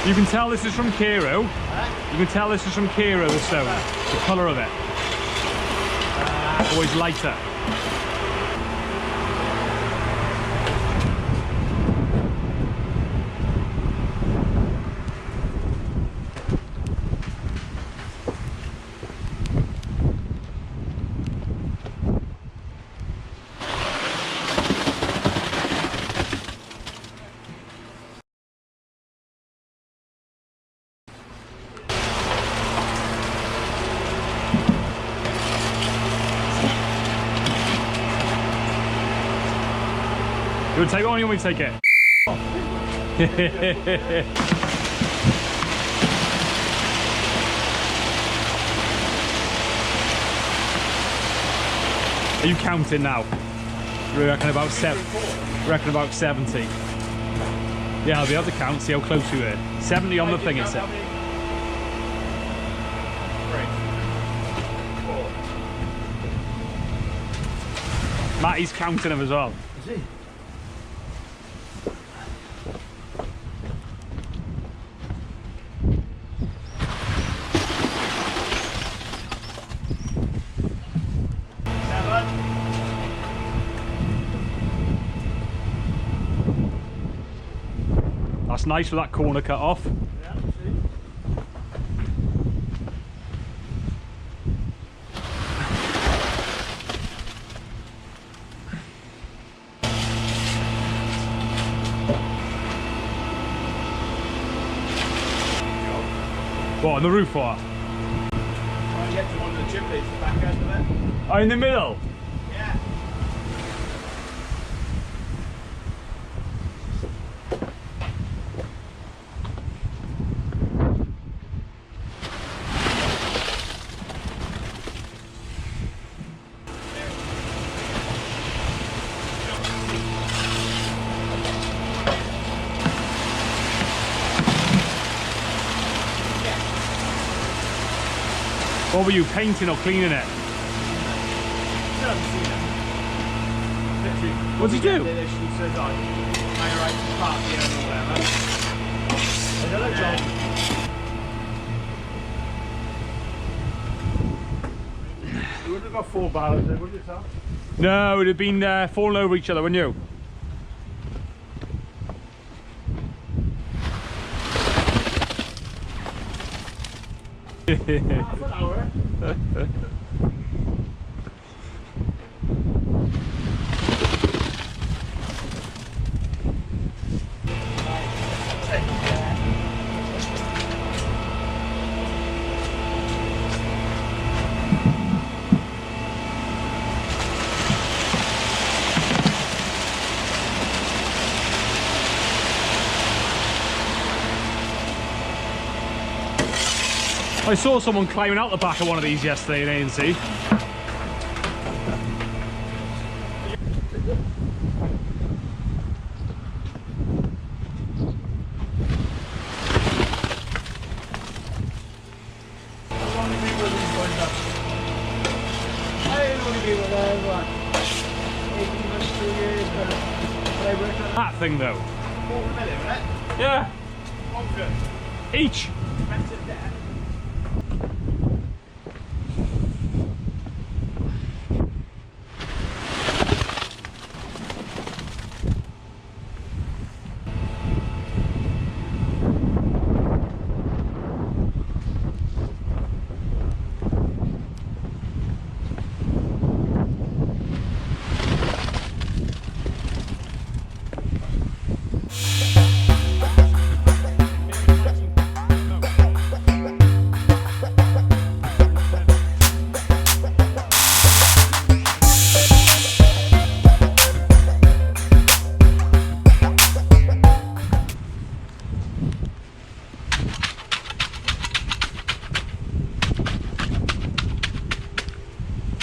You can tell this is from Kiro. You can tell this is from Kiro, the stone. The colour of it. Always lighter. You want to take it on or you want me to take it? Are you counting now? We reckon about 70. Yeah, I'll be able to count, see how close we were. 70 on the thing, it said. Matty's counting them as well. Is he? That's nice with that corner cut off. Yeah, see. What, on the roof or? Try and get to one of the chimneys, the back end of it. Oh, in the middle? Yeah. What were you, painting or cleaning it? Still haven't seen it. Literally. What's he do? She says, "Oh, hang right to the park here and whatever." Another job. You wouldn't have got 4 barrels there, would you, Sam? No, it would have been falling over each other, wouldn't you? Half an hour. I saw someone climbing out the back of one of these yesterday in A&C. That thing though. Yeah. Each.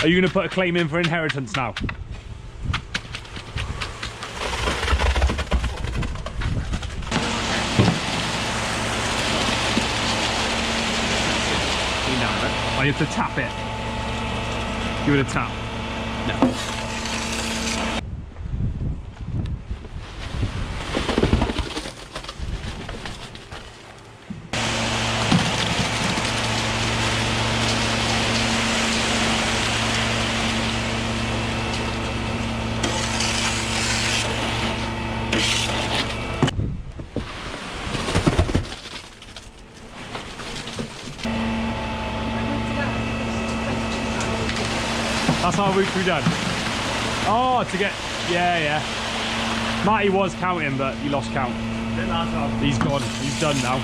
Are you going to put a claim in for inheritance now? Oh, you have to tap it. Give it a tap. No. That's our route through done. Oh, to get... Yeah. Matty was counting, but he lost count. He's gone. He's done now.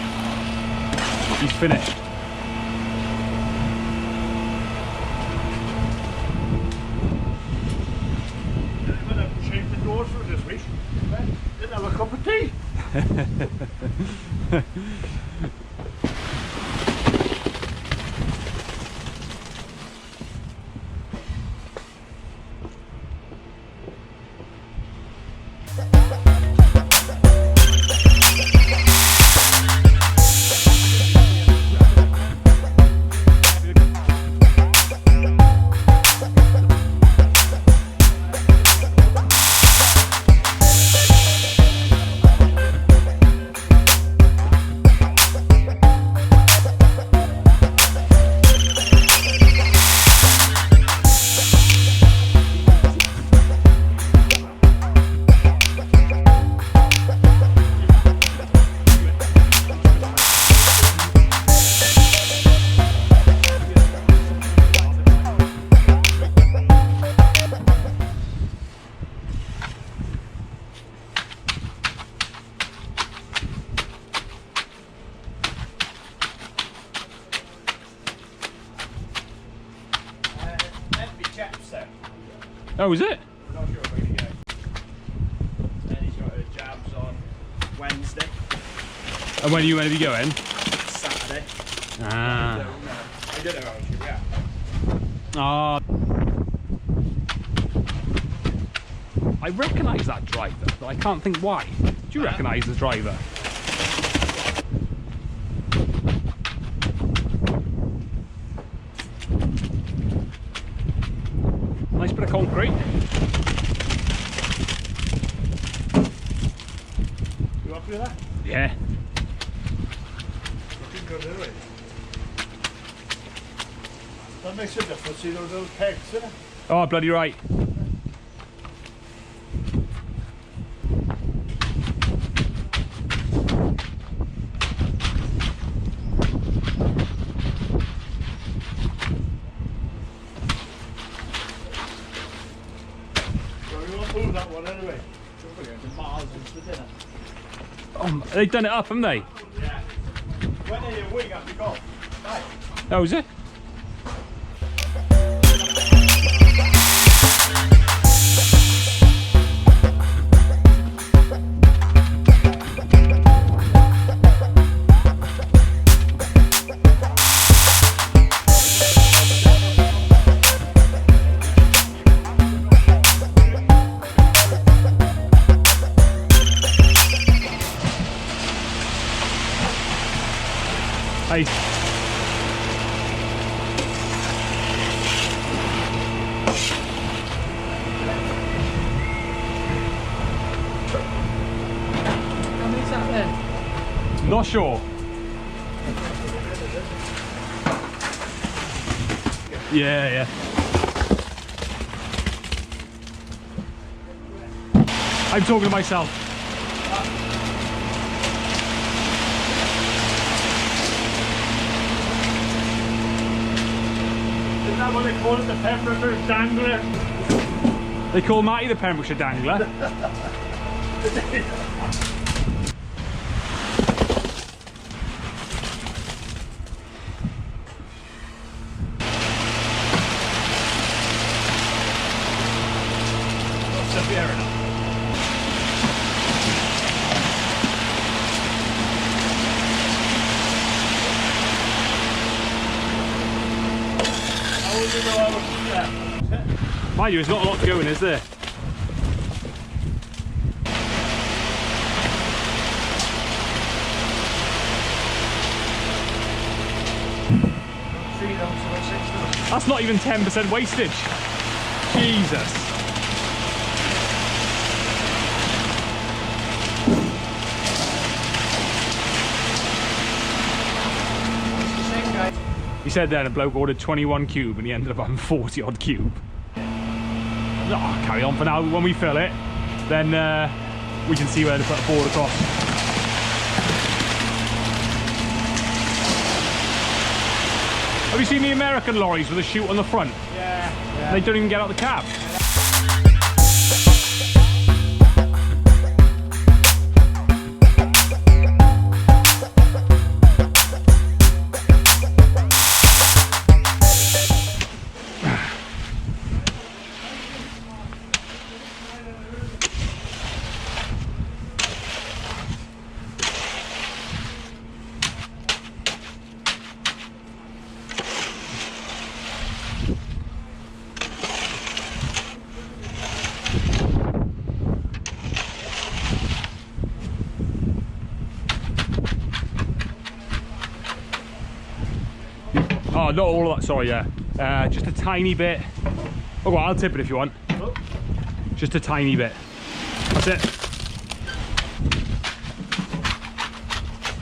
He's finished. I'm going to shape the doors for this week. Didn't have a cup of tea. Oh, is it? I'm not sure where he goes. Then he's got his jabs on Wednesday. And when are you going to be going? Saturday. Ah. I don't know actually, yeah. Ah. I recognise that driver, but I can't think why. Do you recognise the driver? Nice bit of concrete. You happy with that? Yeah. Looking good, isn't it? That makes a difference, see those little pegs, isn't it? Oh, bloody right. Move that one anyway. We're going to miles into dinner. Oh, they've done it up, haven't they? Yeah. When are you a week after golf? Right. Oh, is it? Hey. How many's that then? Not sure. Yeah. I'm talking to myself. Isn't that what they call it, the Pembrokeshire Dangler? They call Matty the Pembrokeshire Dangler. Fair enough. How would you know I was there? Mind you, there's not a lot to go in, is there? That's not even 10% wastage. Jesus. He said then a bloke ordered 21 cube and he ended up having 40 odd cube. Oh, carry on for now. When we fill it, then we can see where to put a board across. Have you seen the American lorries with a chute on the front? Yeah. Yeah. They don't even get out of the cab. Oh, not all of that, sorry, yeah. Just a tiny bit. Oh, well, I'll tip it if you want. Oh. Just a tiny bit. That's it.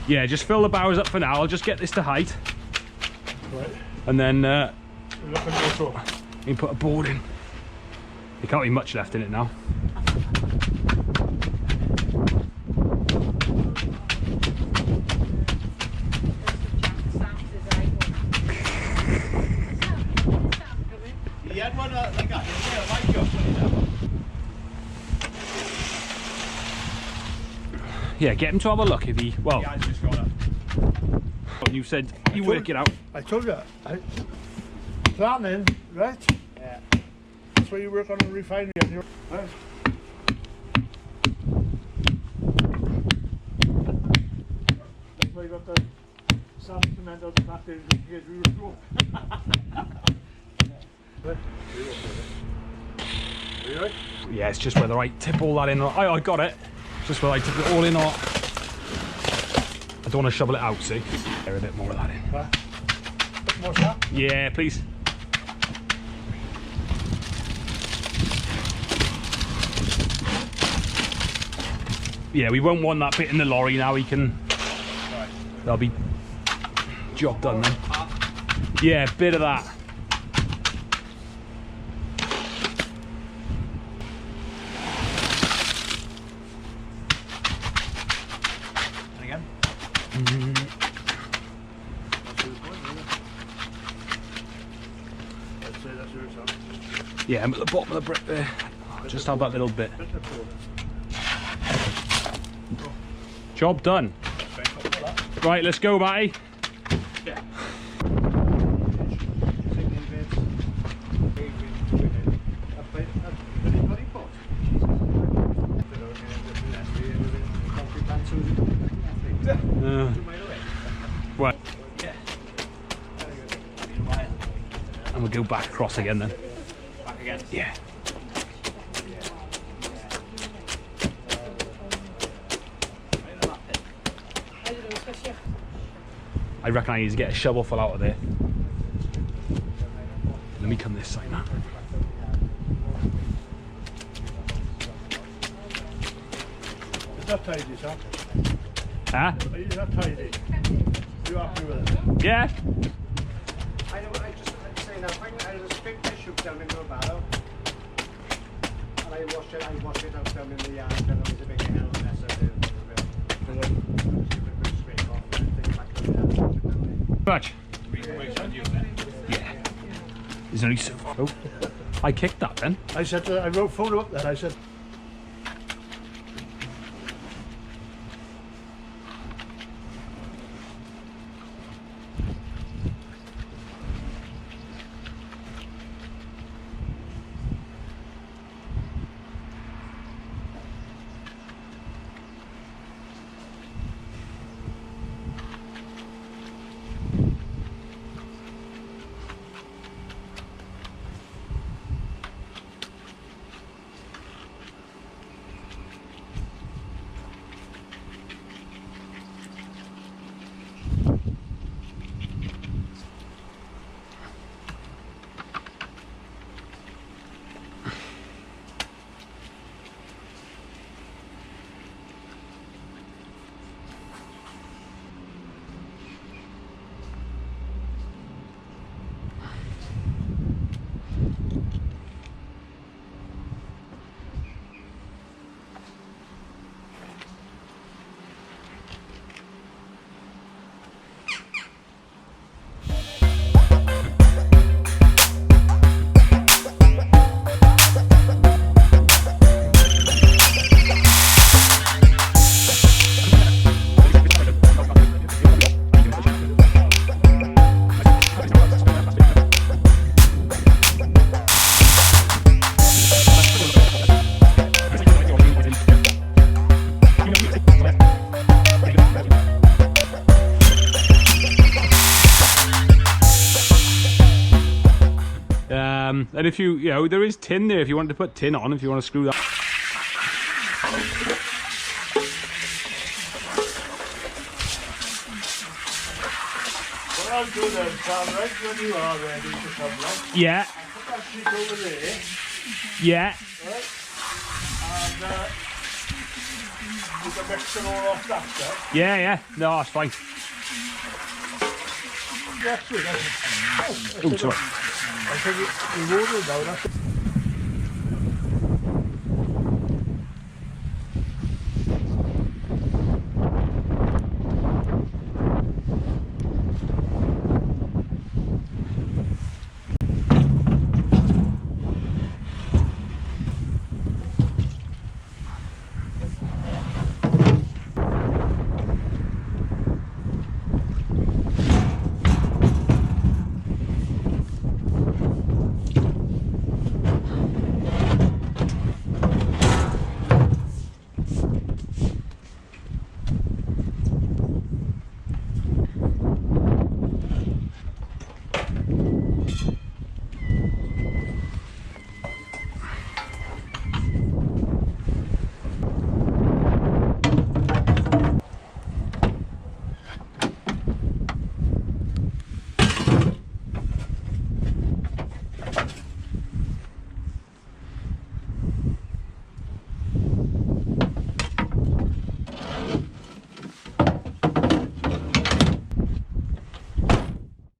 Yeah, just fill the barrows up for now. I'll just get this to height. Right. And then you put a board in. There can't be much left in it now. Yeah, get him to have a look if he, well, yeah, just got it. You said you work it out. I told you, planning, right? Yeah. That's where you work on the refinery. Right. That's why you got the sand cement out the back there in case we were through. Are you right? Yeah, it's just whether I tip all that in or I got it. Just whether I tip it all in or not. I don't want to shovel it out, see? There, a bit more of that in. Bit more that? Yeah, please. Yeah, we won't want that bit in the lorry now. We can. Right. That'll be job done then. Yeah, bit of that. Yeah, I'm at the bottom of the brick there. Just have that little bit. Job done. Right, let's go, Matty. Yeah. Right. And we'll go back across again then. Back again? Yeah. I reckon I need to get a shovel full out of there. Let me come this side now. Is that tidy, sir? Huh? Is that tidy? You happy with it? Yeah. I just say now, I was a big tissue down into a barrow. And I washed it out down in the yard, and there was a big hell mess of it. Much. Yeah. There's only so far. Oh. I kicked that then. I said, I wrote photo up there, I said, And if you know, there is tin there if you want to put tin on, if you want to screw that. What I'll do then, Sam, right when you are ready to come, right? Yeah, I'll put that sheet over there, yeah. right? And you can mix it all off that side. Yeah, yeah. No, that's fine. That's it, that's it. Oh, sorry. I think we will now, that's it.